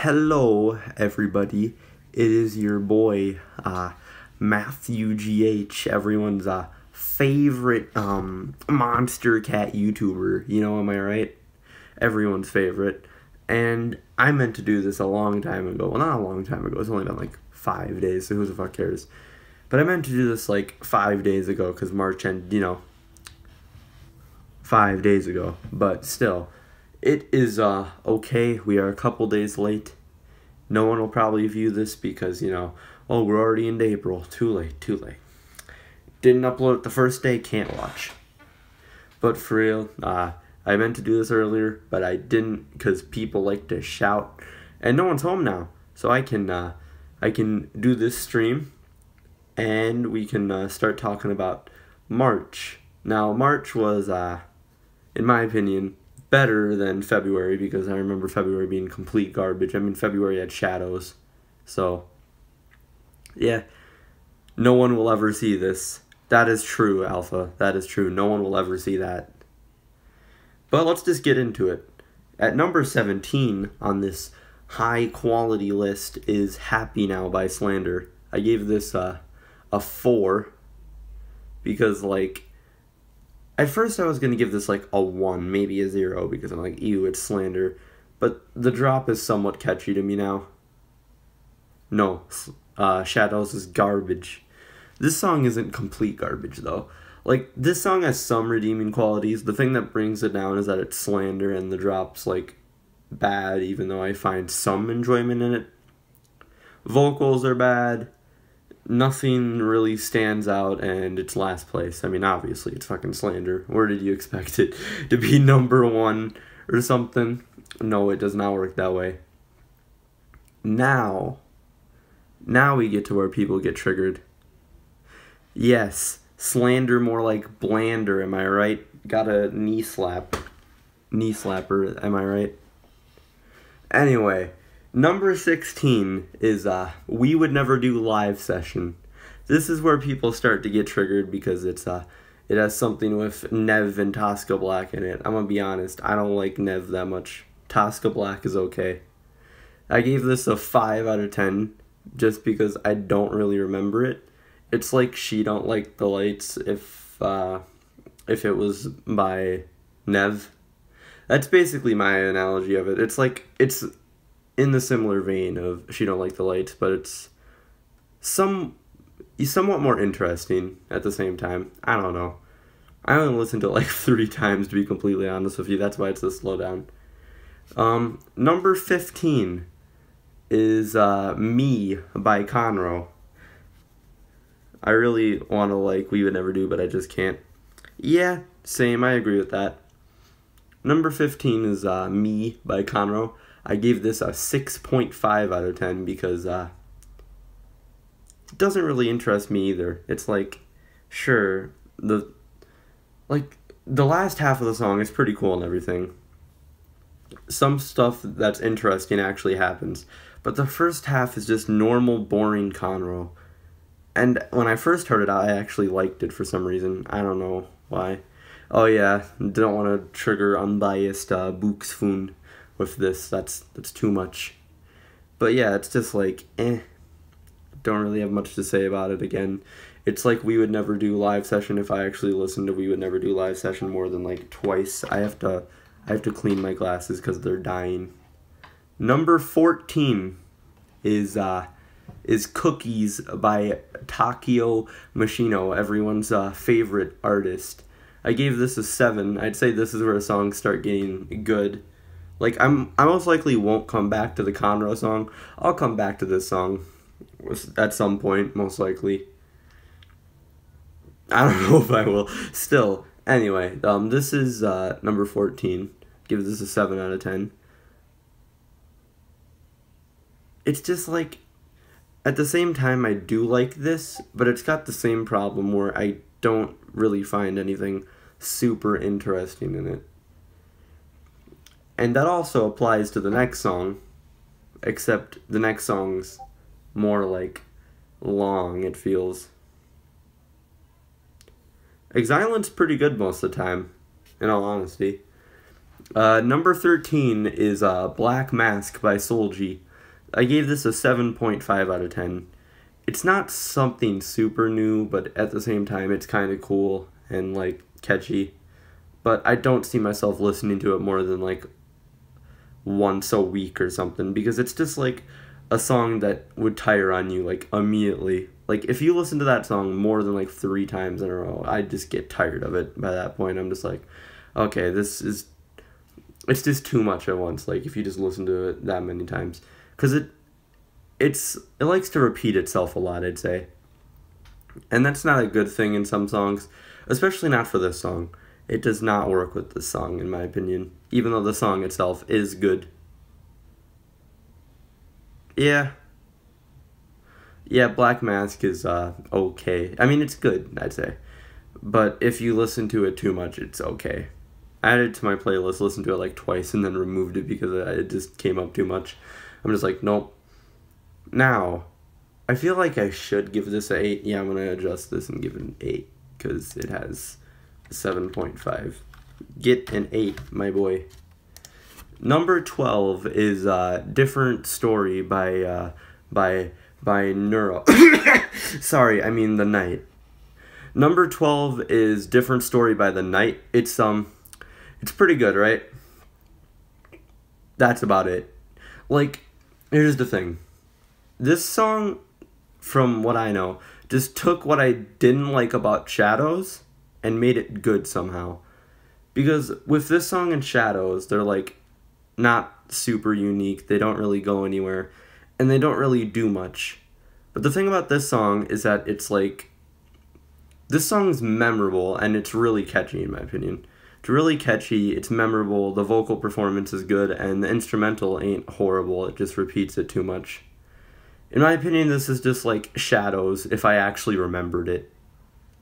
Hello, everybody. It is your boy, Matthew GH, everyone's favorite Monstercat YouTuber. You know, am I right? Everyone's favorite. And I meant to do this a long time ago. Well, not a long time ago. It's only been like 5 days, so who the fuck cares? But I meant to do this like 5 days ago because March ended, 5 days ago. But still, it is okay. We are a couple days late. No one will probably view this because, oh, we're already into April. Too late, too late. Didn't upload it the first day, can't watch. But for real, I meant to do this earlier, but I didn't because people like to shout. And no one's home now, so I can do this stream, and we can start talking about March. Now, March was, in my opinion, better than February because I remember February being complete garbage. I mean, February had shadows. So, yeah, no one will ever see this. That is true, Alpha. That is true. No one will ever see that. But let's just get into it. At number 17 on this high-quality list is Happy Now by Slander. I gave this a 4 because, at first I was going to give this a 1, maybe a 0, because I'm like, ew, it's Slander. But the drop is somewhat catchy to me now. No, Shadows is garbage. This song isn't complete garbage, though. This song has some redeeming qualities. The thing that brings it down is that it's Slander and the drop's, bad, even though I find some enjoyment in it. Vocals are bad. Nothing really stands out, and it's last place. I mean, obviously, it's fucking Slander. Where did you expect it to be number 1 or something? No, it does not work that way. Now we get to where people get triggered. Yes, Slander more like Blander, am I right? Got a knee slapper, am I right? Anyway, number 16 is We Would Never Do Live Session. This is where people start to get triggered because it has something with Nev and Tosca Black in it. I'm gonna be honest, I don't like Nev that much. Tosca Black is okay. I gave this a 5 out of 10 just because I don't really remember it. It's like She Don't Like the Lights if it was by Nev. That's basically my analogy of it. It's in the similar vein of She Don't Like the Lights, but it's somewhat more interesting at the same time. I don't know. I only listened to it 3 times, to be completely honest with you. That's why it's a slow down. Number 15 is Me by Conroe. I really want to We Would Never Do, but I just can't. Yeah, same, I agree with that. Number 15 is Me by Conroe. I gave this a 6.5 out of 10 because it doesn't really interest me either. It's sure, the last half of the song is pretty cool and everything. Some stuff that's interesting actually happens, but the first half is just normal, boring Conroe. And when I first heard it, I actually liked it for some reason. I don't know why. Oh yeah, don't want to trigger unbiased Booksfoon with this. That's too much. But yeah, it's just Don't really have much to say about it again. It's We Would Never Do Live Session. If I actually listen to We Would Never Do Live Session more than twice, I have to clean my glasses because they're dying. Number 14 is Cookies by Takio Mashino, everyone's favorite artist. I gave this a 7. I'd say this is where songs start getting good. I most likely won't come back to the Conroe song. I'll come back to this song at some point, most likely. I don't know if I will. Still, anyway, this is number 14. Give this a 7 out of 10. It's just at the same time, I do like this, but it's got the same problem where I don't really find anything super interesting in it. And that also applies to the next song, except the next song's more long, it feels. Exilent's pretty good most of the time, in all honesty. Number 13 is Black Mask by Soulji. I gave this a 7.5 out of 10. It's not something super new, but at the same time, it's kind of cool and, like, catchy. But I don't see myself listening to it more than, like, once a week or something, because it's just, like, a song that would tire on you, like, immediately. Like, if you listen to that song more than, like, 3 times in a row, I'd just get tired of it by that point. I'm just like, okay, it's just too much at once, like, if you just listen to it that many times. Because it likes to repeat itself a lot, I'd say. And that's not a good thing in some songs, especially not for this song. It does not work with this song, in my opinion, even though the song itself is good. Yeah, Black Mask is okay. I mean, it's good, I'd say. But if you listen to it too much, it's okay. I added it to my playlist, listened to it like twice, and then removed it because it just came up too much. I'm just like, nope. Now, I feel like I should give this an 8. Yeah, I'm going to adjust this and give it an 8, because it has a 7.5. Get an 8, my boy. Number 12 is Different Story by Neuro. Sorry, I mean The Night. Number 12 is Different Story by The Night. It's pretty good, right? That's about it. Like, here's the thing. This song, from what I know, just took what I didn't like about Shadows and made it good somehow. Because with this song and Shadows, they're like not super unique. They don't really go anywhere, and they don't really do much. But the thing about this song is that it's like, this song's memorable and it's really catchy, in my opinion. It's really catchy, it's memorable, the vocal performance is good, and the instrumental ain't horrible. It just repeats it too much. In my opinion, this is just like Shadows if I actually remembered it.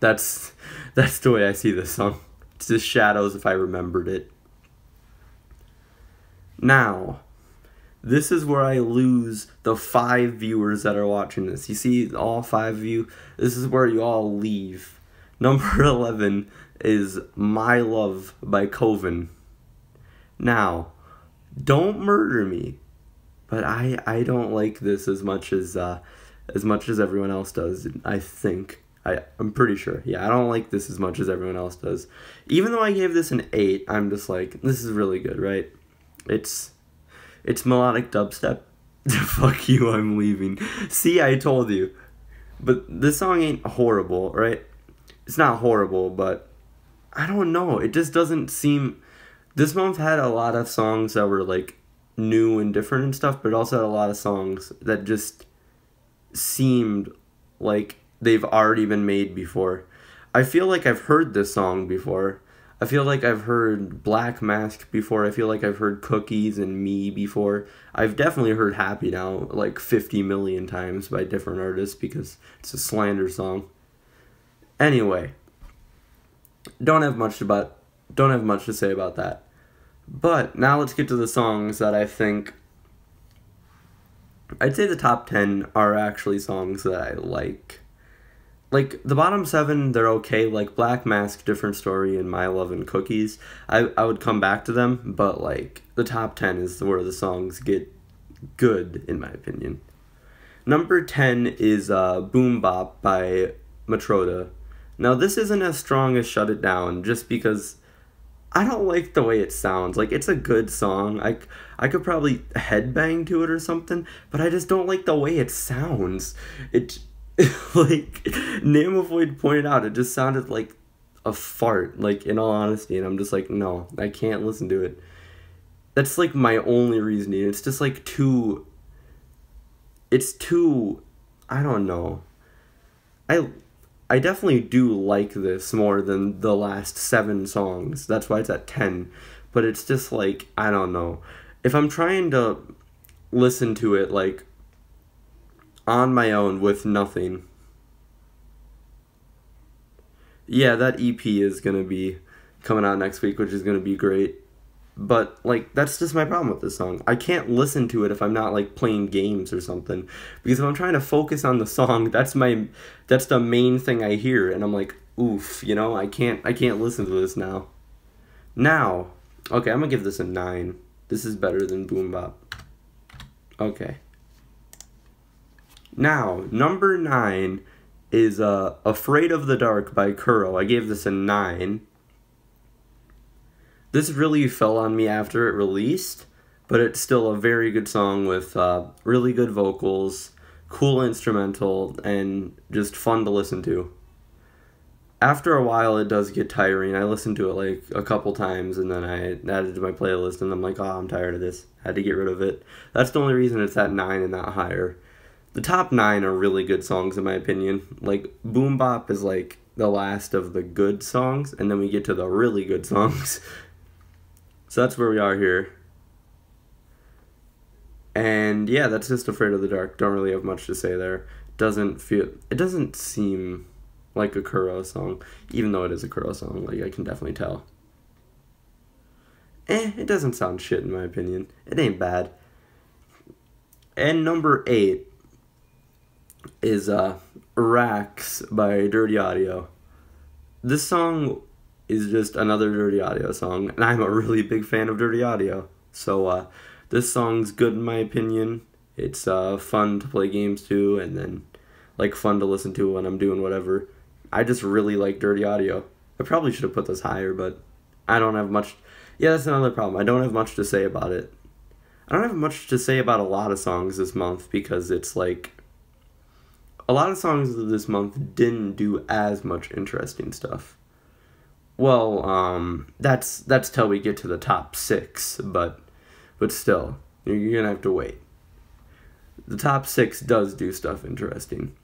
That's the way I see this song. It's just Shadows if I remembered it. Now, this is where I lose the 5 viewers that are watching this. You see, all 5 of you, this is where you all leave. Number 11 is My Love by Coven. Now, don't murder me, but I don't like this as much as everyone else does, I think. I'm pretty sure. Yeah, I don't like this as much as everyone else does. Even though I gave this an 8, I'm just like, this is really good, right? It's melodic dubstep. Fuck you, I'm leaving. See, I told you. But this song ain't horrible, right? It's not horrible, but I don't know. It just doesn't seem... This month had a lot of songs that were, like, new and different and stuff, but it also had a lot of songs that just seemed like they've already been made before. I feel like I've heard this song before. I feel like I've heard Black Mask before. I feel like I've heard Cookies and Me before. I've definitely heard Happy Now like 50 million times by different artists because it's a slander song. Anyway, don't have much to say about that. But now let's get to the songs that I think... I'd say the top 10 are actually songs that I like. Like, the bottom 7, they're okay, like Black Mask, Different Story, and My Love and Cookies. I would come back to them, but, like, the top 10 is where the songs get good, in my opinion. Number 10 is Boom Bop by Matroda. Now, this isn't as strong as Shut It Down, just because I don't like the way it sounds. Like, it's a good song. I could probably headbang to it or something, but I just don't like the way it sounds. It... like Namovoid pointed out, it just sounded like a fart, like, in all honesty, and I'm just like, no, I can't listen to it. That's like my only reasoning. It's just like it's too, I don't know. I definitely do like this more than the last 7 songs. That's why it's at 10. But it's just like, I don't know. If I'm trying to listen to it like on my own with nothing. Yeah, that EP is going to be coming out next week, which is going to be great. But, like, that's just my problem with this song. I can't listen to it if I'm not, like, playing games or something. Because if I'm trying to focus on the song, that's the main thing I hear. And I'm like, oof, you know, I can't listen to this now. Now, okay, I'm going to give this a 9. This is better than Boom Bop. Okay. Now, number 9 is Afraid of the Dark by Kuro. I gave this a 9. This really fell on me after it released, but it's still a very good song with really good vocals, cool instrumental, and just fun to listen to. After a while, it does get tiring. I listened to it like a couple times, and then I added it to my playlist, and I'm like, oh, I'm tired of this. Had to get rid of it. That's the only reason it's at 9 and not higher. The top 9 are really good songs, in my opinion. Like, Boom Bop is like the last of the good songs, and then we get to the really good songs. So that's where we are here. And yeah, that's just Afraid of the Dark. Don't really have much to say there. It doesn't seem like a Kuro song, even though it is a Kuro song. Like, I can definitely tell. It doesn't sound shit in my opinion. It ain't bad. And number 8 is Racks by Dirty Audio. This song is just another Dirty Audio song, and I'm a really big fan of Dirty Audio. So this song's good in my opinion. It's fun to play games to, and then like fun to listen to when I'm doing whatever. I just really like Dirty Audio. I probably should have put this higher, but I don't have much. Yeah, that's another problem. I don't have much to say about it. I don't have much to say about a lot of songs this month because it's like a lot of songs this month didn't do as much interesting stuff. Well, that's till we get to the top 6, but still, you're gonna have to wait. The top 6 does do stuff interesting.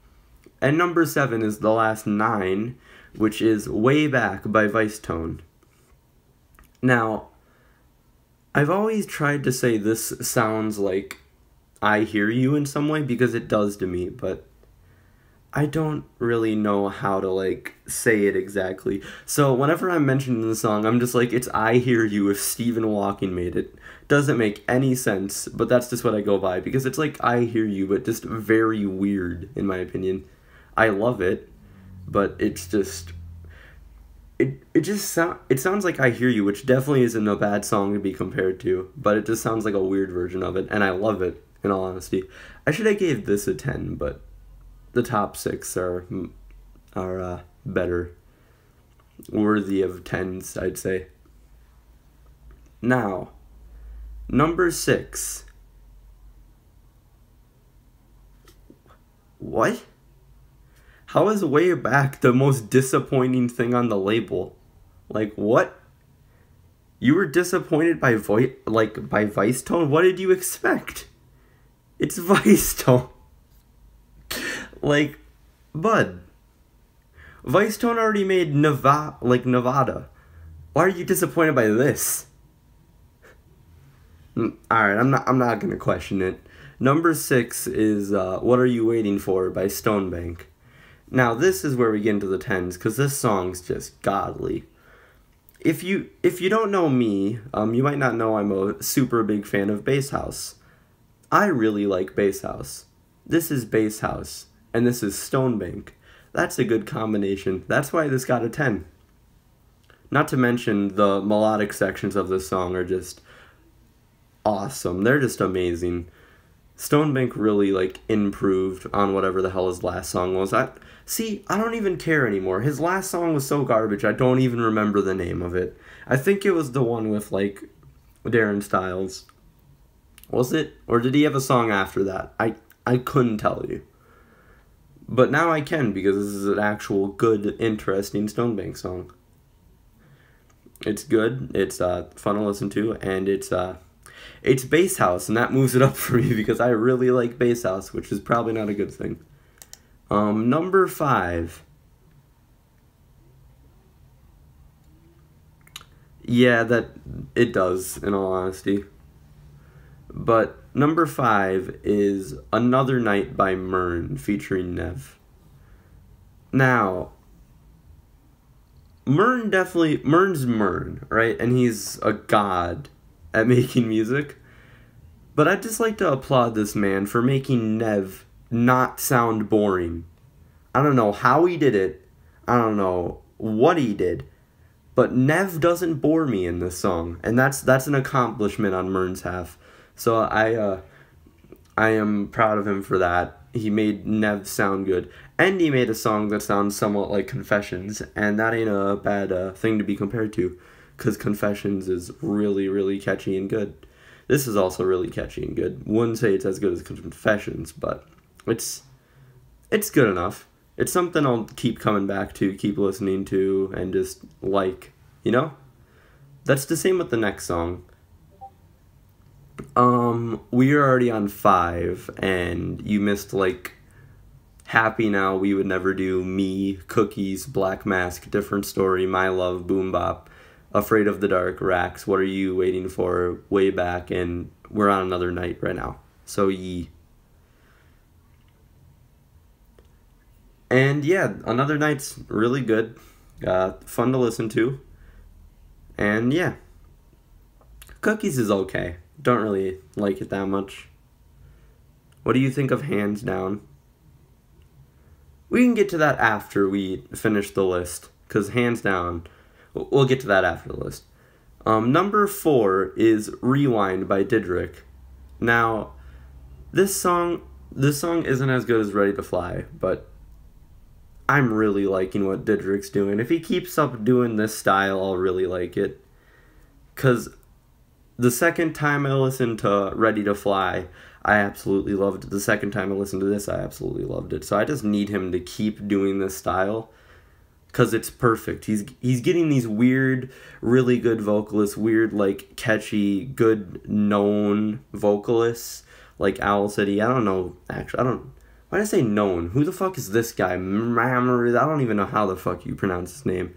And number 7 is the last 9, which is Way Back by Vice Tone. Now, I've always tried to say this sounds like I Hear You in some way, because it does to me, but I don't really know how to, like, say it exactly. So whenever I'm mentioning the song, I'm just like, it's I Hear You if Stephen Hawking made it. Doesn't make any sense, but that's just what I go by, because it's like I Hear You, but just very weird, in my opinion. I love it, but it's just... It sounds like I Hear You, which definitely isn't a bad song to be compared to, but it just sounds like a weird version of it, and I love it, in all honesty. I should have gave this a 10, but the top 6 are better, worthy of 10s, I'd say. Now, number 6. What? How is Way Back the most disappointing thing on the label? Like, what? You were disappointed by Vice Tone? What did you expect? It's Vice Tone. Like, bud. Vice Tone already made Nevada. Why are you disappointed by this? Alright, I'm not gonna question it. Number 6 is What Are You Waiting For by Stonebank. Now, this is where we get into the 10s, because this song's just godly. If you don't know me, you might not know I'm a super big fan of Bass House. I really like Bass House. This is Bass House, and this is Stonebank. That's a good combination. That's why this got a 10. Not to mention the melodic sections of this song are just awesome. They're just amazing. Stonebank really, like, improved on whatever the hell his last song was. I don't even care anymore. His last song was so garbage, I don't even remember the name of it. I think it was the one with, like, Darren Styles. Was it? Or did he have a song after that? I couldn't tell you. But now I can, because this is an actual good, interesting Stonebank song. It's good, it's fun to listen to, and it's Bass House, and that moves it up for me because I really like Bass House, which is probably not a good thing. Number 5. Yeah, it does, in all honesty. But number 5 is Another Night by Mern, featuring Nev. Now, Mern's Mern, right? And he's a god at making music. But I'd just like to applaud this man for making Nev not sound boring. I don't know how he did it. I don't know what he did. But Nev doesn't bore me in this song. And that's an accomplishment on Mern's half. So I am proud of him for that. he made Nev sound good, and he made a song that sounds somewhat like Confessions, and that ain't a bad thing to be compared to, because Confessions is really, really catchy and good. This is also really catchy and good. Wouldn't say it's as good as Confessions, but it's good enough. It's something I'll keep coming back to, keep listening to, and just like, you know? That's the same with the next song. We are already on 5, and you missed, like, Happy Now, We Would Never Do, Me, Cookies, Black Mask, Different Story, My Love, Boom Bop, Afraid of the Dark, Rax, What Are You Waiting For, Way Back, and We're on Another Night right now. So, ye. And yeah, Another Night's really good, fun to listen to, and yeah. Cookies is okay. Don't really like it that much. What do you think of Hands Down? We can get to that after we finish the list, because Hands Down, we'll get to that after the list. Number 4 is Rewind by Didrik. Now, this song isn't as good as Ready to Fly, but I'm really liking what Didrik's doing. If he keeps up doing this style, I'll really like it. Because the second time I listened to Ready to Fly, I absolutely loved it. The second time I listened to this, I absolutely loved it. So I just need him to keep doing this style, because it's perfect. He's getting these weird, really good vocalists, weird, like, catchy, good, known vocalists, like Owl City. I don't know, actually, why did I say known? Who the fuck is this guy? I don't even know how the fuck you pronounce his name.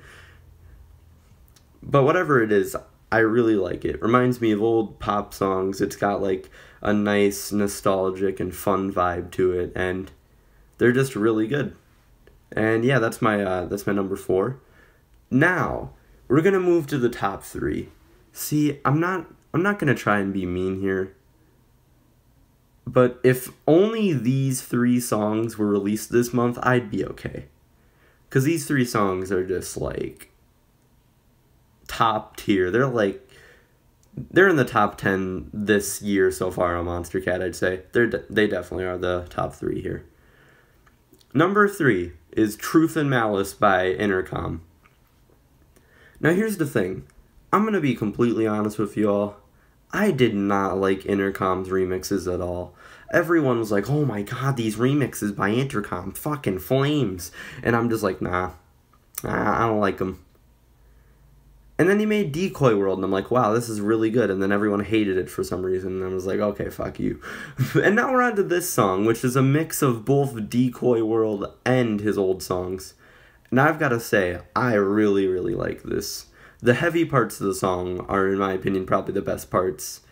But whatever it is, I really like it. Reminds me of old pop songs. It's got, like, a nice, nostalgic, and fun vibe to it, and they're just really good. And yeah, that's my number 4. Now, we're gonna move to the top 3. See, I'm not gonna try and be mean here, but if only these 3 songs were released this month, I'd be okay. 'Cause these 3 songs are just, like, top tier. They're in the top 10 this year so far on Monstercat, I'd say. They definitely are the top 3 here. Number 3 is Truth and Malice by Intercom. Now here's the thing. I'm gonna be completely honest with you all. I did not like Intercom's remixes at all. Everyone was like, oh my god, these remixes by Intercom, fucking flames. And I'm just like, nah, I don't like them. And then he made Decoy World, and I'm like, wow, this is really good. And then everyone hated it for some reason, and I was like, okay, fuck you. And now we're on to this song, which is a mix of both Decoy World and his old songs. And I've got to say, I really, really like this. The heavy parts of the song are, in my opinion, probably the best parts.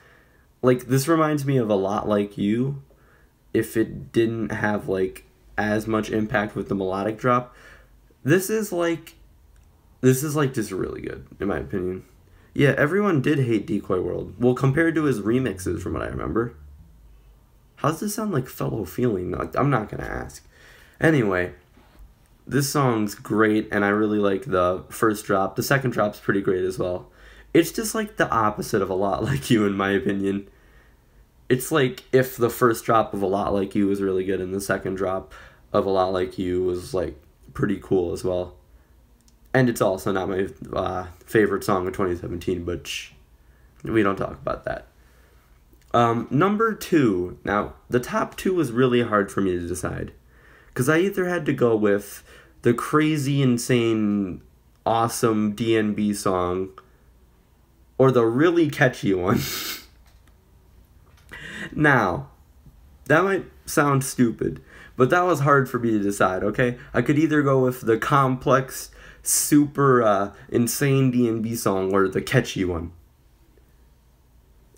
Like, this reminds me of A Lot Like You, if it didn't have, like, as much impact with the melodic drop. This is just really good, in my opinion. Yeah, everyone did hate Decoy World. Well, compared to his remixes, from what I remember. How's this sound like Fellow Feeling? Like, I'm not gonna ask. Anyway, this song's great, and I really like the first drop. The second drop's pretty great as well. It's just like the opposite of A Lot Like You, in my opinion. It's like if the first drop of A Lot Like You was really good, and the second drop of A Lot Like You was, like, pretty cool as well. And it's also not my favorite song of 2017, but we don't talk about that. Number 2. Now, the top 2 was really hard for me to decide, because I either had to go with the crazy, insane, awesome DNB song, or the really catchy one. Now, that might sound stupid, but that was hard for me to decide, okay? I could either go with the complex, super insane DNB song or the catchy one.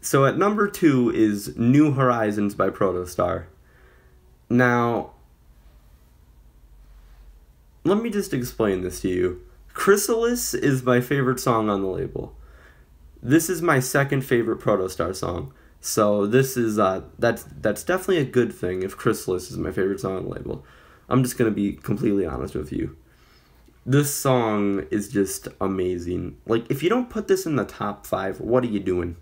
So at number 2 is New Horizons by Protostar. Now, let me just explain this to you. Chrysalis is my favorite song on the label. This is my second favorite Protostar song. So this is that's definitely a good thing if Chrysalis is my favorite song on the label. I'm just gonna be completely honest with you. This song is just amazing. Like, if you don't put this in the top 5, what are you doing?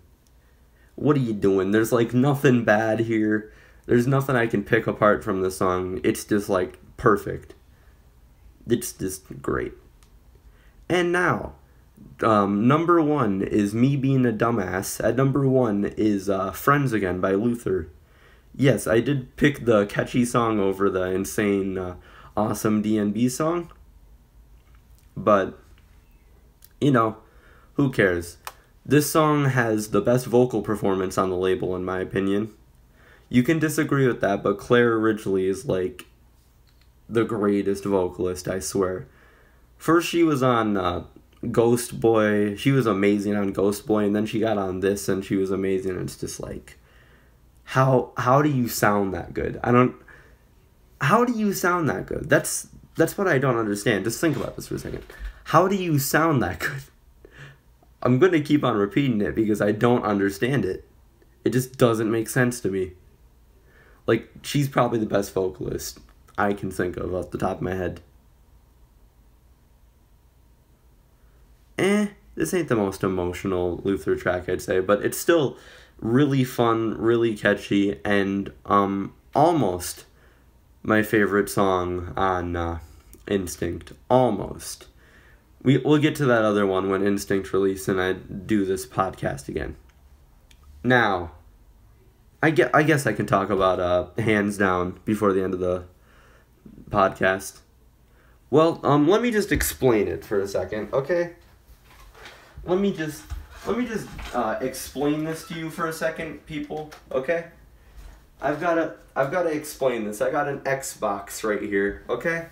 What are you doing? There's, like, nothing bad here. There's nothing I can pick apart from this song. It's just like perfect. It's just great. And now, number 1 is Me Being a Dumbass. At number 1 is Friends Again by Luther. Yes, I did pick the catchy song over the insane, awesome DNB song. But, you know, who cares? This song has the best vocal performance on the label, in my opinion. You can disagree with that, but Claire Ridgely is like the greatest vocalist, I swear. First she was on Ghost Boy. She was amazing on Ghost Boy, and then she got on this and she was amazing. And it's just like, how do you sound that good? How do you sound that good? That's what I don't understand. Just think about this for a second. How do you sound that good? I'm going to keep on repeating it because I don't understand it. It just doesn't make sense to me. Like, she's probably the best vocalist I can think of off the top of my head. This ain't the most emotional Luther track, I'd say, but it's still really fun, really catchy, and almost my favorite song on Instinct. Almost. We'll get to that other one when Instinct release and I do this podcast again. Now, I guess I can talk about Hands Down before the end of the podcast. Well, let me just explain it for a second, okay? Let me just explain this to you for a second, people, okay? I've gotta explain this. I got an Xbox right here, okay?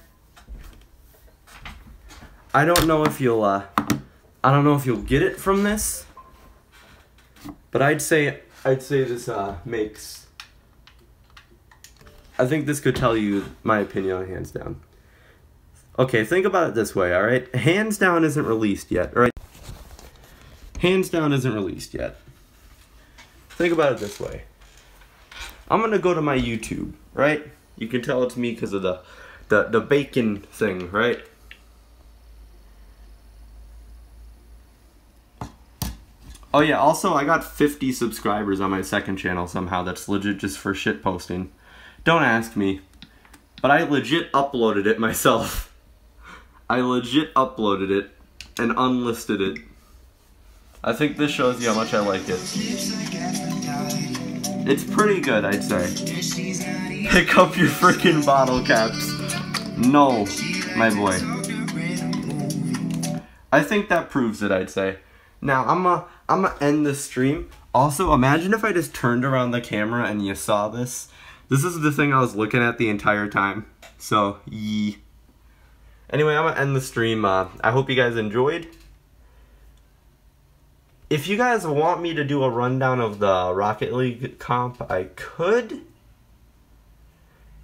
I don't know if you'll get it from this, but I'd say this makes. I think this could tell you my opinion on Hands Down. Okay, think about it this way, alright? Hands Down isn't released yet, alright? Hands Down isn't released yet. Think about it this way. I'm gonna go to my YouTube, right? You can tell it's me because of the bacon thing, right? Oh yeah, also I got 50 subscribers on my second channel somehow. That's legit just for shit posting. Don't ask me. But I legit uploaded it myself. I legit uploaded it and unlisted it. I think this shows you how much I like it. It's pretty good, I'd say. Pick up your freaking bottle caps. No, my boy. I think that proves it, I'd say. Now, I'm gonna end this stream. Also, imagine if I just turned around the camera and you saw this. This is the thing I was looking at the entire time. So, yee. Anyway, I'm gonna end the stream. I hope you guys enjoyed. If you guys want me to do a rundown of the Rocket League comp, I could.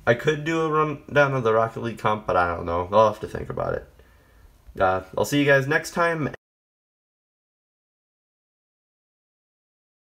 I could do a rundown of the Rocket League comp, but I don't know. I'll have to think about it. I'll see you guys next time.